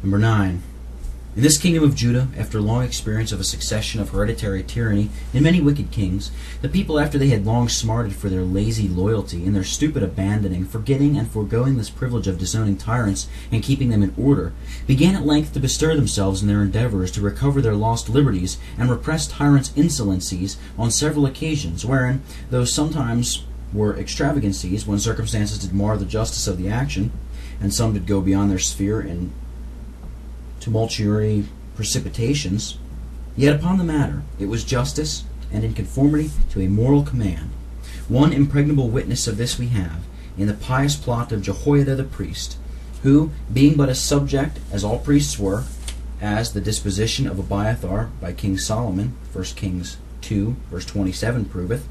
Number 9. In this kingdom of Judah, after long experience of a succession of hereditary tyranny and many wicked kings, the people, after they had long smarted for their lazy loyalty and their stupid abandoning, forgetting and foregoing this privilege of disowning tyrants and keeping them in order, began at length to bestir themselves in their endeavors to recover their lost liberties and repress tyrants' insolencies on several occasions, wherein, though sometimes were extravagancies, when circumstances did mar the justice of the action, and some did go beyond their sphere in tumultuary precipitations, yet upon the matter it was justice, and in conformity to a moral command. One impregnable witness of this we have in the pious plot of Jehoiada the priest, who, being but a subject, as all priests were, as the disposition of Abiathar by King Solomon, 1 Kings 2, verse 27 proveth,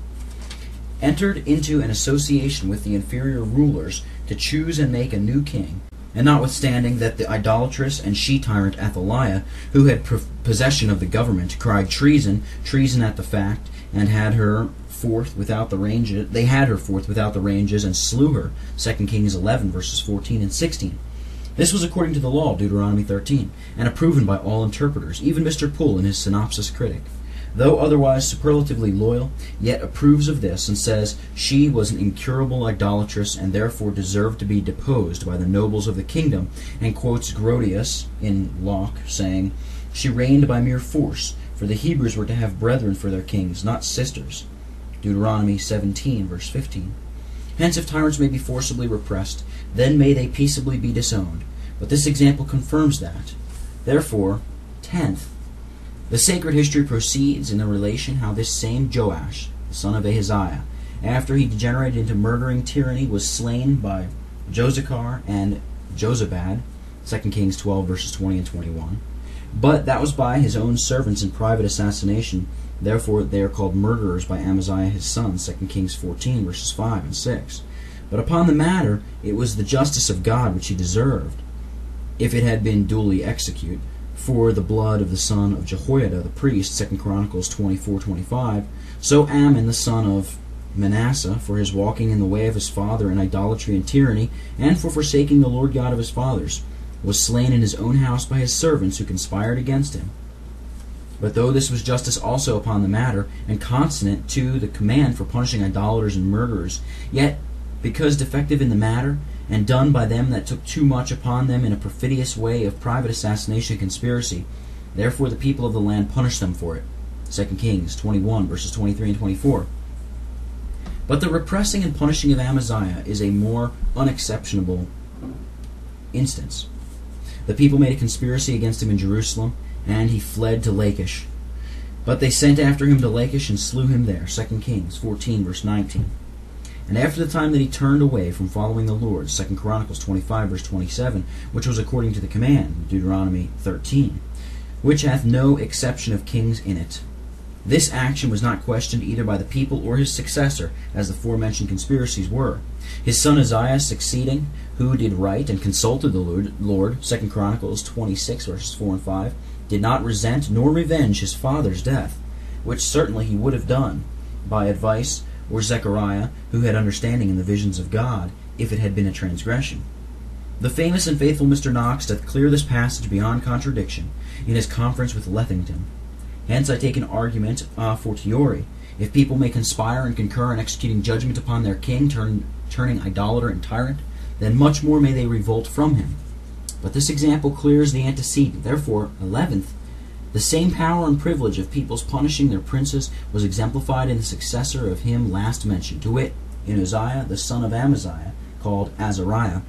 entered into an association with the inferior rulers to choose and make a new king, and notwithstanding that the idolatrous and she-tyrant Athaliah, who had possession of the government, cried treason, treason at the fact, and had her forth without the ranges, they had her forth without the ranges, and slew her, 2 Kings 11, verses 14 and 16. This was according to the law, Deuteronomy 13, and approven by all interpreters, even Mr. Poole in his Synopsis Critic. Though otherwise superlatively loyal, yet approves of this, and says she was an incurable idolatress, and therefore deserved to be deposed by the nobles of the kingdom, and quotes Grotius in Locke, saying, she reigned by mere force, for the Hebrews were to have brethren for their kings, not sisters. Deuteronomy 17, verse 15. Hence, if tyrants may be forcibly repressed, then may they peaceably be disowned. But this example confirms that. Therefore, 10th, the sacred history proceeds in the relation how this same Joash, the son of Ahaziah, after he degenerated into murdering tyranny, was slain by Josachar and Jozabad, 2 Kings 12, verses 20 and 21. But that was by his own servants in private assassination. Therefore they are called murderers by Amaziah his son, 2 Kings 14, verses 5 and 6. But upon the matter, it was the justice of God which he deserved, if it had been duly executed, for the blood of the son of Jehoiada the priest, 2 Chronicles 24:25. So Ammon the son of Manasseh, for his walking in the way of his father in idolatry and tyranny, and for forsaking the Lord God of his fathers, was slain in his own house by his servants who conspired against him. But though this was justice also upon the matter, and consonant to the command for punishing idolaters and murderers, yet, because defective in the matter, and done by them that took too much upon them in a perfidious way of private assassination and conspiracy, therefore the people of the land punished them for it. 2 Kings 21, verses 23 and 24. But the repressing and punishing of Amaziah is a more unexceptionable instance. The people made a conspiracy against him in Jerusalem, and he fled to Lachish. But they sent after him to Lachish and slew him there. 2 Kings 14, verse 19. And after the time that he turned away from following the Lord, 2 Chronicles 25, verse 27, which was according to the command, Deuteronomy 13, which hath no exception of kings in it. This action was not questioned either by the people or his successor, as the forementioned conspiracies were. His son Uzziah succeeding, who did right and consulted the Lord, 2 Chronicles 26, verses 4 and 5, did not resent nor revenge his father's death, which certainly he would have done, by advice, or Zechariah, who had understanding in the visions of God, if it had been a transgression. The famous and faithful Mr. Knox doth clear this passage beyond contradiction in his conference with Lethington. Hence I take an argument a fortiori. If people may conspire and concur in executing judgment upon their king, turning idolater and tyrant, then much more may they revolt from him. But this example clears the antecedent. Therefore, 11th, the same power and privilege of people's punishing their princes was exemplified in the successor of him last mentioned, to wit, in Uzziah the son of Amaziah, called Azariah,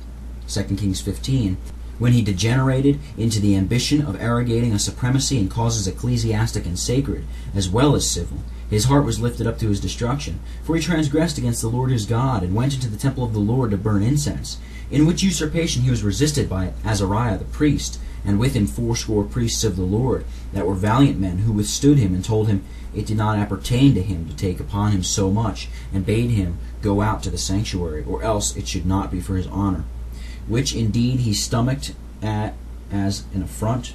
2 Kings 15, when he degenerated into the ambition of arrogating a supremacy in causes ecclesiastic and sacred, as well as civil. His heart was lifted up to his destruction, for he transgressed against the Lord his God, and went into the temple of the Lord to burn incense, in which usurpation he was resisted by Azariah the priest, and with him 80 priests of the Lord, that were valiant men, who withstood him, and told him it did not appertain to him to take upon him so much, and bade him go out to the sanctuary, or else it should not be for his honor. Which indeed he stomached as an affront,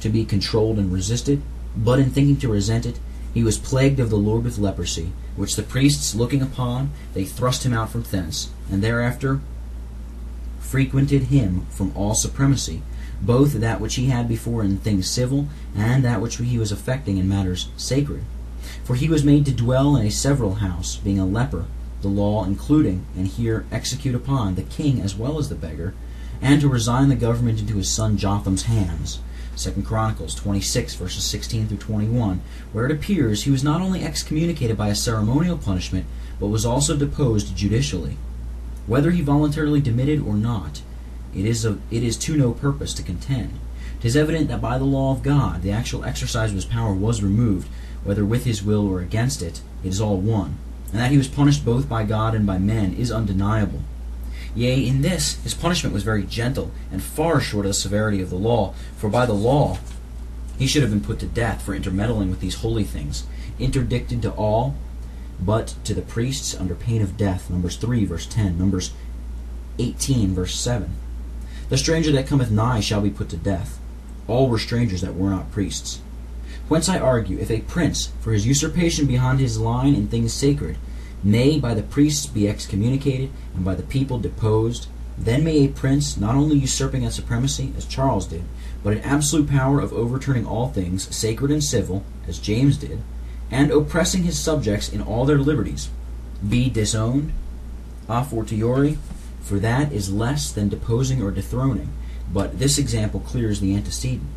to be controlled and resisted, but in thinking to resent it, he was plagued of the Lord with leprosy, which the priests looking upon, they thrust him out from thence, and thereafter frequented him from all supremacy, both that which he had before in things civil, and that which he was effecting in matters sacred. For he was made to dwell in a several house, being a leper, the law including, and here execute upon, the king as well as the beggar, and to resign the government into his son Jotham's hands. 2 Chronicles 26, verses 16 through 21, where it appears he was not only excommunicated by a ceremonial punishment, but was also deposed judicially. Whether he voluntarily demitted or not, it is to no purpose to contend. 'Tis evident that by the law of God the actual exercise of his power was removed, whether with his will or against it, it is all one, and that he was punished both by God and by men is undeniable. Yea, in this his punishment was very gentle, and far short of the severity of the law, for by the law he should have been put to death for intermeddling with these holy things, interdicted to all but to the priests under pain of death. Numbers 3, verse 10, Numbers 18, verse 7. The stranger that cometh nigh shall be put to death. All were strangers that were not priests. Whence I argue, if a prince, for his usurpation beyond his line in things sacred, may by the priests be excommunicated, and by the people deposed, then may a prince, not only usurping that supremacy, as Charles did, but an absolute power of overturning all things, sacred and civil, as James did, and oppressing his subjects in all their liberties, be disowned a fortiori, for that is less than deposing or dethroning, but this example clears the antecedent.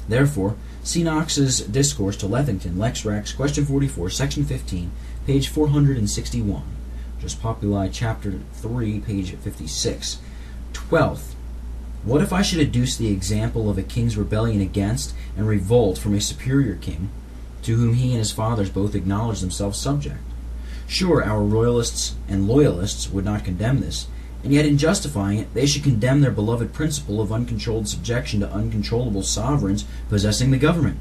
Therefore, see Knox's Discourse to Lethington, Lex Rex, question 44, section 15, page 461. Just Populi, chapter 3, page 56. 12th. What if I should adduce the example of a king's rebellion against and revolt from a superior king, to whom he and his fathers both acknowledge themselves subject? Sure, our royalists and loyalists would not condemn this, and yet in justifying it, they should condemn their beloved principle of uncontrolled subjection to uncontrollable sovereigns possessing the government.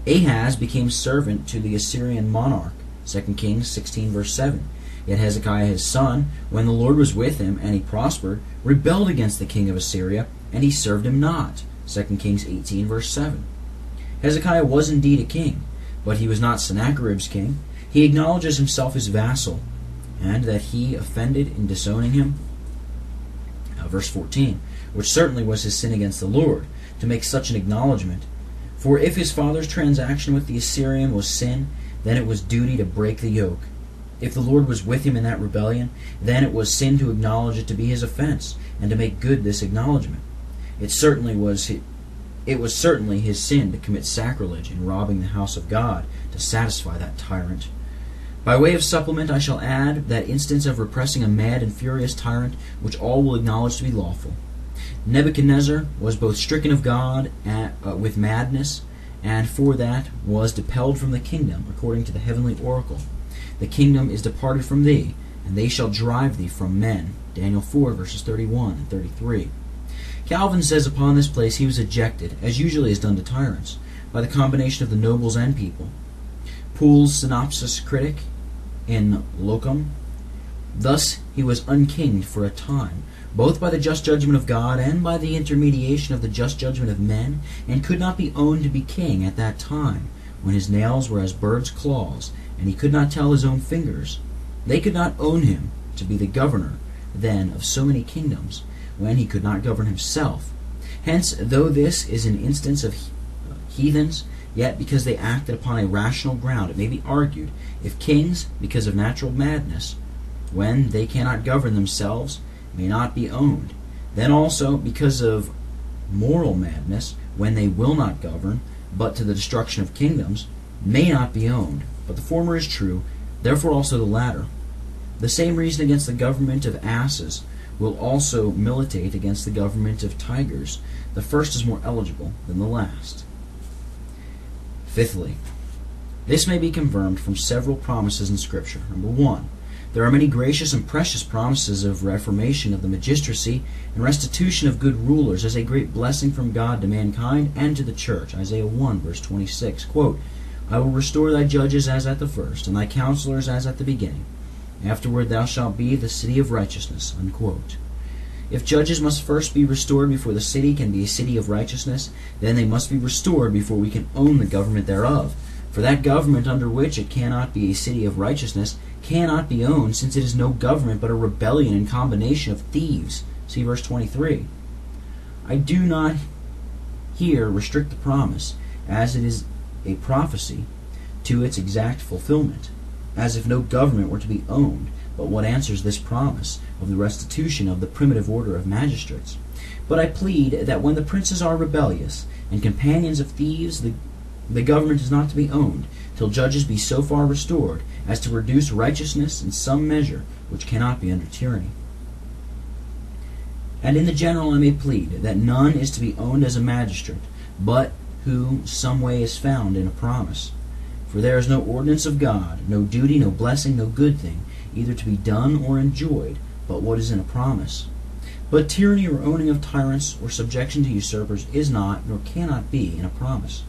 Ahaz became servant to the Assyrian monarch, 2 Kings 16, verse 7. Yet Hezekiah his son, when the Lord was with him, and he prospered, rebelled against the king of Assyria, and he served him not, 2 Kings 18, verse 7. Hezekiah was indeed a king, but he was not Sennacherib's king. He acknowledges himself his vassal, and that he offended in disowning him. Verse 14, which certainly was his sin against the Lord, to make such an acknowledgment. For if his father's transaction with the Assyrian was sin, then it was duty to break the yoke. If the Lord was with him in that rebellion, then it was sin to acknowledge it to be his offense, and to make good this acknowledgment. It was certainly his sin to commit sacrilege in robbing the house of God to satisfy that tyrant. By way of supplement, I shall add that instance of repressing a mad and furious tyrant, which all will acknowledge to be lawful. Nebuchadnezzar was both stricken of God with madness, and for that was depelled from the kingdom, according to the heavenly oracle. The kingdom is departed from thee, and they shall drive thee from men. Daniel 4, verses 31 and 33. Calvin says upon this place he was ejected, as usually is done to tyrants, by the combination of the nobles and people. Poole's synopsis critic in Locum. Thus he was unkinged for a time, both by the just judgment of God and by the intermediation of the just judgment of men, and could not be owned to be king at that time, when his nails were as birds' claws, and he could not tell his own fingers. They could not own him to be the governor, then, of so many kingdoms, when he could not govern himself. Hence, though this is an instance of heathens, yet because they acted upon a rational ground, it may be argued, if kings, because of natural madness, when they cannot govern themselves, may not be owned, then also because of moral madness, when they will not govern, but to the destruction of kingdoms, may not be owned. But the former is true, therefore also the latter. The same reason against the government of asses will also militate against the government of tigers. The first is more eligible than the last. Fifthly, this may be confirmed from several promises in Scripture. Number 1, there are many gracious and precious promises of reformation of the magistracy and restitution of good rulers as a great blessing from God to mankind and to the church. Isaiah 1, verse 26, quote, I will restore thy judges as at the first, and thy counselors as at the beginning. Afterward thou shalt be the city of righteousness. Unquote. If judges must first be restored before the city can be a city of righteousness, then they must be restored before we can own the government thereof. For that government under which it cannot be a city of righteousness cannot be owned, since it is no government but a rebellion and combination of thieves. See verse 23. I do not here restrict the promise, as it is a prophecy, to its exact fulfillment, as if no government were to be owned but what answers this promise of the restitution of the primitive order of magistrates. But I plead that when the princes are rebellious and companions of thieves, the government is not to be owned, till judges be so far restored as to reduce righteousness in some measure which cannot be under tyranny. And in the general I may plead that none is to be owned as a magistrate, but who some way is found in a promise. For there is no ordinance of God, no duty, no blessing, no good thing, either to be done or enjoyed, but what is in a promise. But tyranny or owning of tyrants or subjection to usurpers is not, nor cannot be, in a promise.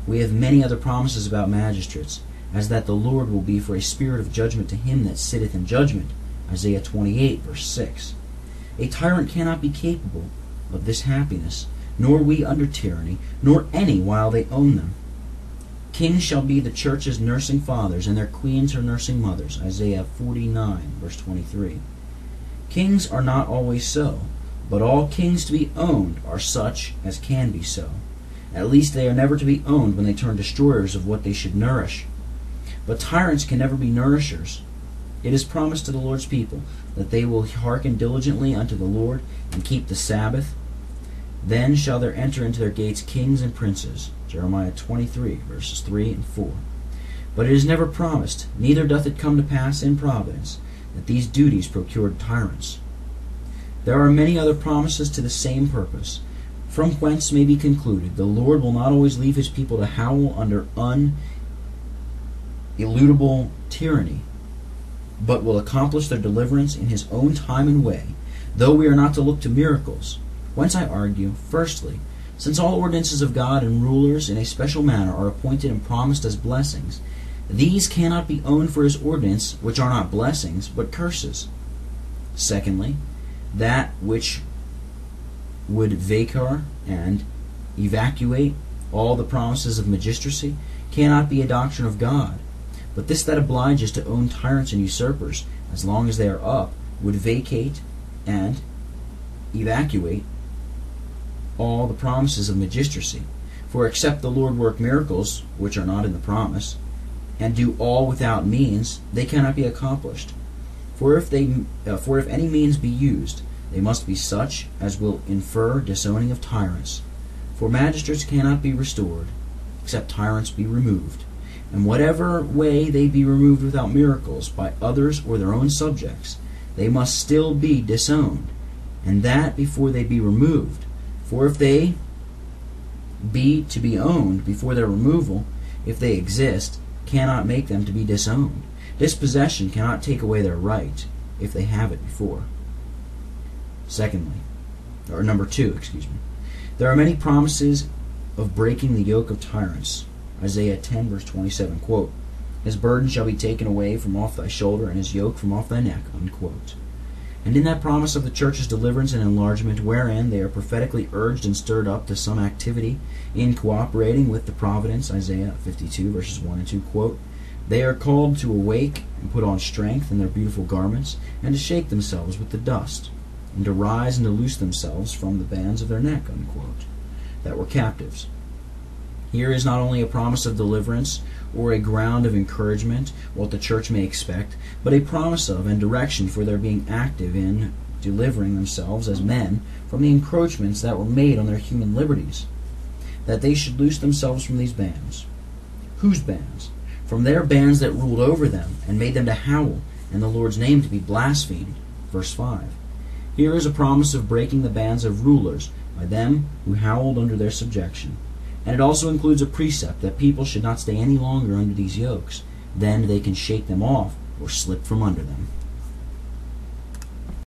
We have many other promises about magistrates, as that the Lord will be for a spirit of judgment to him that sitteth in judgment, Isaiah 28, verse 6. A tyrant cannot be capable of this happiness, nor we under tyranny, nor any while they own them. Kings shall be the church's nursing fathers, and their queens her nursing mothers, Isaiah 49, verse 23. Kings are not always so, but all kings to be owned are such as can be so. At least they are never to be owned when they turn destroyers of what they should nourish. But tyrants can never be nourishers. It is promised to the Lord's people that they will hearken diligently unto the Lord and keep the Sabbath. Then shall there enter into their gates kings and princes, Jeremiah 23, verses 3 and 4. But it is never promised, neither doth it come to pass in providence, that these duties procured tyrants. There are many other promises to the same purpose, from whence may be concluded the Lord will not always leave his people to howl under uneludible tyranny, but will accomplish their deliverance in his own time and way, though we are not to look to miracles. Whence I argue, firstly, since all ordinances of God and rulers in a special manner are appointed and promised as blessings, these cannot be owned for his ordinance, which are not blessings, but curses. Secondly, that which would vacate and evacuate all the promises of magistracy cannot be a doctrine of God, but this that obliges to own tyrants and usurpers, as long as they are up, would vacate and evacuate all the promises of magistracy. For except the Lord work miracles, which are not in the promise, and do all without means, they cannot be accomplished. For if any means be used, they must be such as will infer disowning of tyrants. For magistrates cannot be restored, except tyrants be removed. And whatever way they be removed without miracles, by others or their own subjects, they must still be disowned, and that before they be removed. For if they be to be owned before their removal, if they exist, cannot make them to be disowned. Dispossession cannot take away their right, if they have it before. Number two, there are many promises of breaking the yoke of tyrants. Isaiah 10, verse 27, quote, his burden shall be taken away from off thy shoulder, and his yoke from off thy neck, unquote. And in that promise of the church's deliverance and enlargement, wherein they are prophetically urged and stirred up to some activity in cooperating with the providence, Isaiah 52, verses 1 and 2, quote, they are called to awake and put on strength in their beautiful garments, and to shake themselves with the dust, and to rise and to loose themselves from the bands of their neck, unquote, that were captives. Here is not only a promise of deliverance or a ground of encouragement, what the church may expect, but a promise of and direction for their being active in delivering themselves as men from the encroachments that were made on their human liberties, that they should loose themselves from these bands. Whose bands? From their bands that ruled over them and made them to howl and the Lord's name to be blasphemed. Verse 5. Here is a promise of breaking the bands of rulers by them who howled under their subjection. And it also includes a precept that people should not stay any longer under these yokes. Then they can shake them off or slip from under them.